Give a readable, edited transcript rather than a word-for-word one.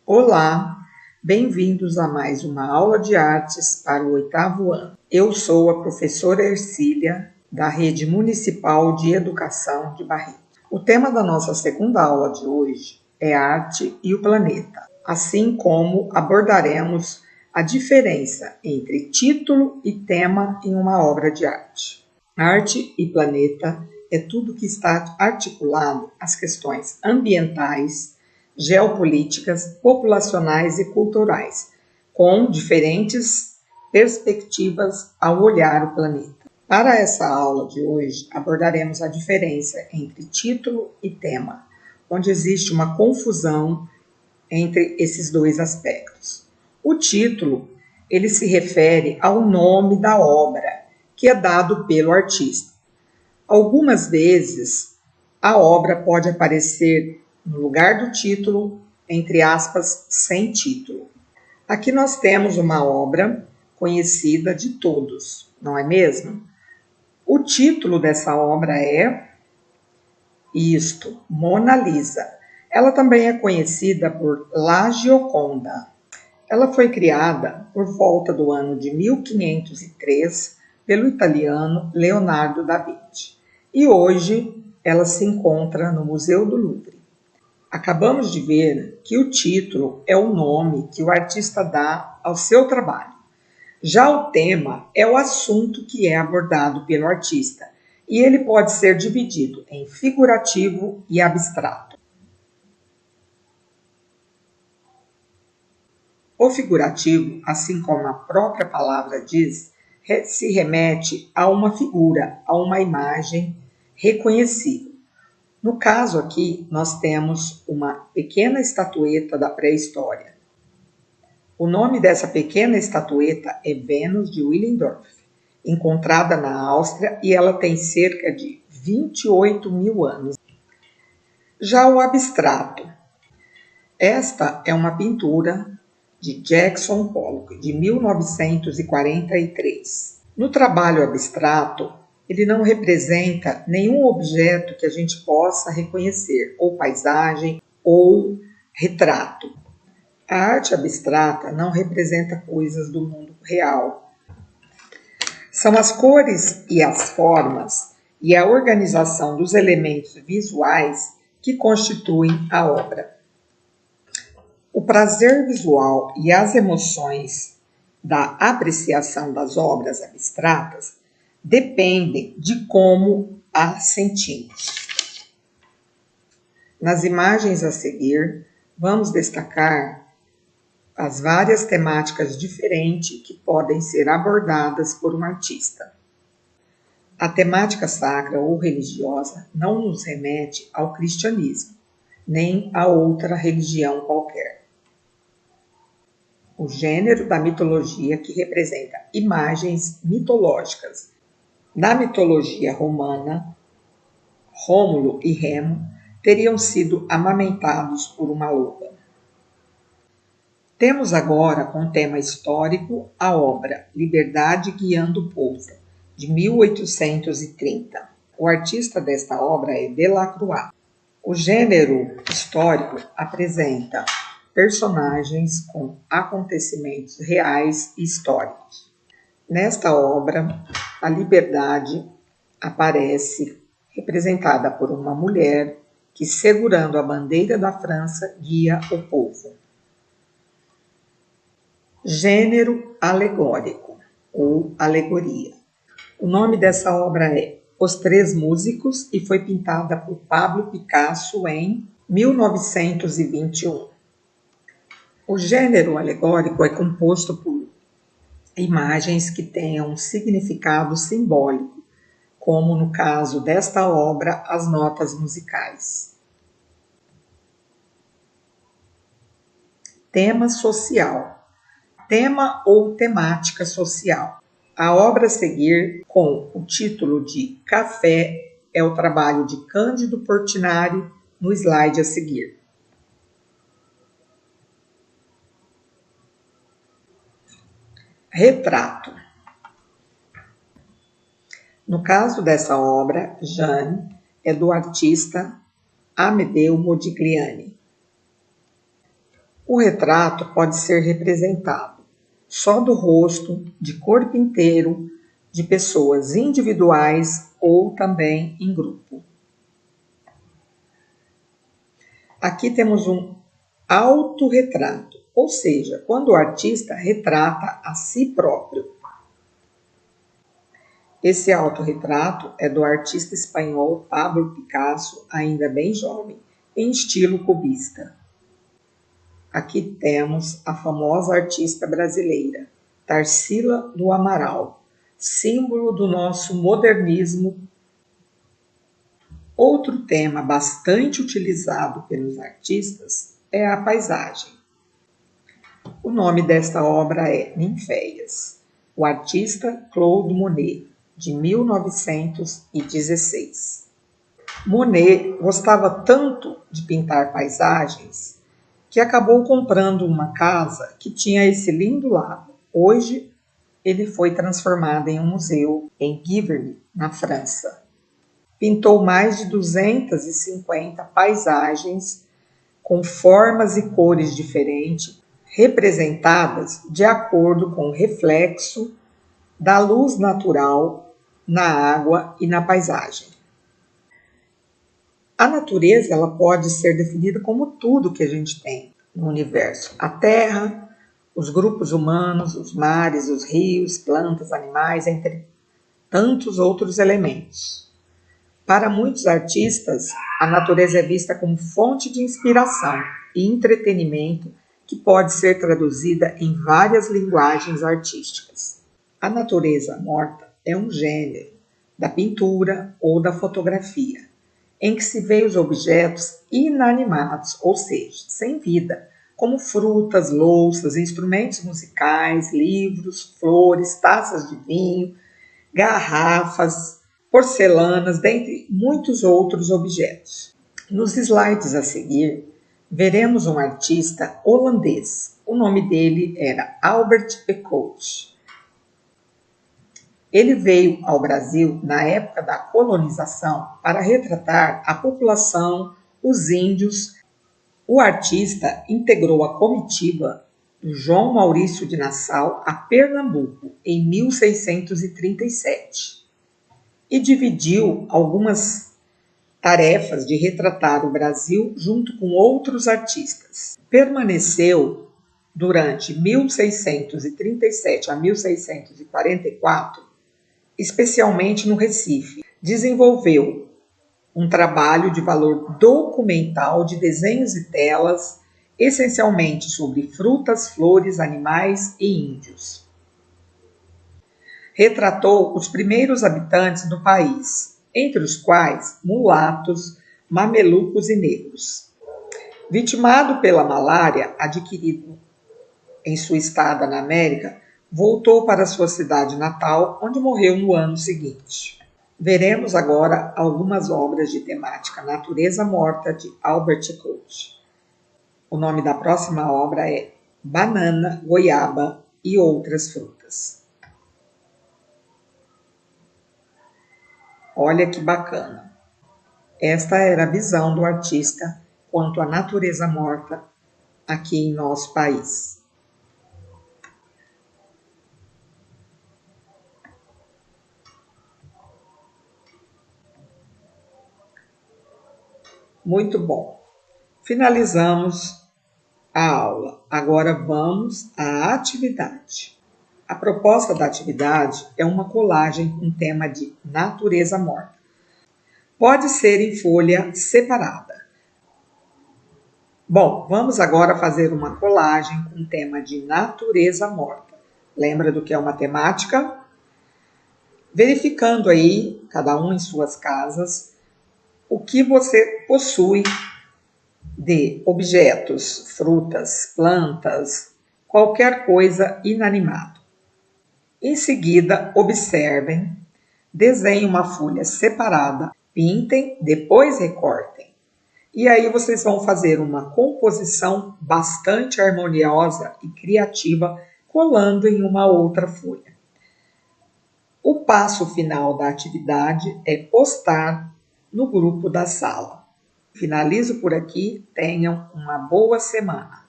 Olá, bem-vindos a mais uma aula de artes para o 8º ano. Eu sou a professora Ercília, da Rede Municipal de Educação de Barretos. O tema da nossa segunda aula de hoje é Arte e o Planeta, assim como abordaremos a diferença entre título e tema em uma obra de arte. Arte e planeta é tudo que está articulado às questões ambientais, geopolíticas, populacionais e culturais, com diferentes perspectivas ao olhar o planeta. Para essa aula de hoje, abordaremos a diferença entre título e tema, onde existe uma confusão entre esses dois aspectos. O título, ele se refere ao nome da obra, que é dado pelo artista. Algumas vezes, a obra pode aparecer no lugar do título, entre aspas, sem título. Aqui nós temos uma obra conhecida de todos, não é mesmo? O título dessa obra é isto, Mona Lisa. Ela também é conhecida por La Gioconda. Ela foi criada por volta do ano de 1503 pelo italiano Leonardo da Vinci. E hoje ela se encontra no Museu do Louvre. Acabamos de ver que o título é o nome que o artista dá ao seu trabalho. Já o tema é o assunto que é abordado pelo artista, e ele pode ser dividido em figurativo e abstrato. O figurativo, assim como a própria palavra diz, se remete a uma figura, a uma imagem reconhecível. No caso aqui, nós temos uma pequena estatueta da pré-história. O nome dessa pequena estatueta é Vênus de Willendorf, encontrada na Áustria, e ela tem cerca de 28 mil anos. Já o abstrato. Esta é uma pintura de Jackson Pollock, de 1943. No trabalho abstrato, ele não representa nenhum objeto que a gente possa reconhecer, ou paisagem, ou retrato. A arte abstrata não representa coisas do mundo real. São as cores e as formas e a organização dos elementos visuais que constituem a obra. O prazer visual e as emoções da apreciação das obras abstratas dependem de como as sentimos. Nas imagens a seguir, vamos destacar as várias temáticas diferentes que podem ser abordadas por um artista. A temática sacra ou religiosa não nos remete ao cristianismo, nem a outra religião qualquer. O gênero da mitologia, que representa imagens mitológicas. Na mitologia romana, Rômulo e Remo teriam sido amamentados por uma loba. Temos agora, com tema histórico, a obra Liberdade Guiando o Povo, de 1830. O artista desta obra é Delacroix. O gênero histórico apresenta personagens com acontecimentos reais e históricos. Nesta obra, a liberdade aparece representada por uma mulher que, segurando a bandeira da França, guia o povo. Gênero alegórico ou alegoria. O nome dessa obra é Os Três Músicos e foi pintada por Pablo Picasso em 1921. O gênero alegórico é composto por imagens que tenham um significado simbólico, como no caso desta obra, as notas musicais. Tema social. Tema ou temática social. A obra a seguir, com o título de Café, é o trabalho de Cândido Portinari, no slide a seguir. Retrato. No caso dessa obra, Jeanne é do artista Amedeo Modigliani. O retrato pode ser representado só do rosto, de corpo inteiro, de pessoas individuais ou também em grupo. Aqui temos um autorretrato, ou seja, quando o artista retrata a si próprio. Esse autorretrato é do artista espanhol Pablo Picasso, ainda bem jovem, em estilo cubista. Aqui temos a famosa artista brasileira, Tarsila do Amaral, símbolo do nosso modernismo. Outro tema bastante utilizado pelos artistas é a paisagem. O nome desta obra é Ninféias, o artista Claude Monet, de 1916. Monet gostava tanto de pintar paisagens que acabou comprando uma casa que tinha esse lindo lago. Hoje, ele foi transformado em um museu em Giverny, na França. Pintou mais de 250 paisagens com formas e cores diferentes, representadas de acordo com o reflexo da luz natural na água e na paisagem. A natureza ela pode ser definida como tudo que a gente tem no universo. A terra, os grupos humanos, os mares, os rios, plantas, animais, entre tantos outros elementos. Para muitos artistas, a natureza é vista como fonte de inspiração e entretenimento que pode ser traduzida em várias linguagens artísticas. A natureza morta é um gênero da pintura ou da fotografia, em que se vê os objetos inanimados, ou seja, sem vida, como frutas, louças, instrumentos musicais, livros, flores, taças de vinho, garrafas, porcelanas, dentre muitos outros objetos. Nos slides a seguir, veremos um artista holandês. O nome dele era Albert Ecoute. Ele veio ao Brasil na época da colonização para retratar a população, os índios. O artista integrou a comitiva do João Maurício de Nassau a Pernambuco em 1637 e dividiu algumas tarefas de retratar o Brasil junto com outros artistas. Permaneceu durante 1637 a 1644 especialmente no Recife. Desenvolveu um trabalho de valor documental de desenhos e telas, essencialmente sobre frutas, flores, animais e índios. Retratou os primeiros habitantes do país, entre os quais mulatos, mamelucos e negros. Vitimado pela malária, adquirido em sua estada na América, voltou para sua cidade natal, onde morreu no ano seguinte. Veremos agora algumas obras de temática natureza morta de Albert Ecoute. O nome da próxima obra é Banana, Goiaba e Outras Frutas. Olha que bacana! Esta era a visão do artista quanto à natureza morta aqui em nosso país. Muito bom. Finalizamos a aula. Agora vamos à atividade. A proposta da atividade é uma colagem com tema de natureza morta. Pode ser em folha separada. Bom, vamos agora fazer uma colagem com tema de natureza morta. Lembra do que é uma temática? Verificando aí, cada um em suas casas, o que você possui de objetos, frutas, plantas, qualquer coisa inanimada. Em seguida, observem, desenhem uma folha separada, pintem, depois recortem. E aí vocês vão fazer uma composição bastante harmoniosa e criativa, colando em uma outra folha. O passo final da atividade é postar no grupo da sala. Finalizo por aqui, tenham uma boa semana.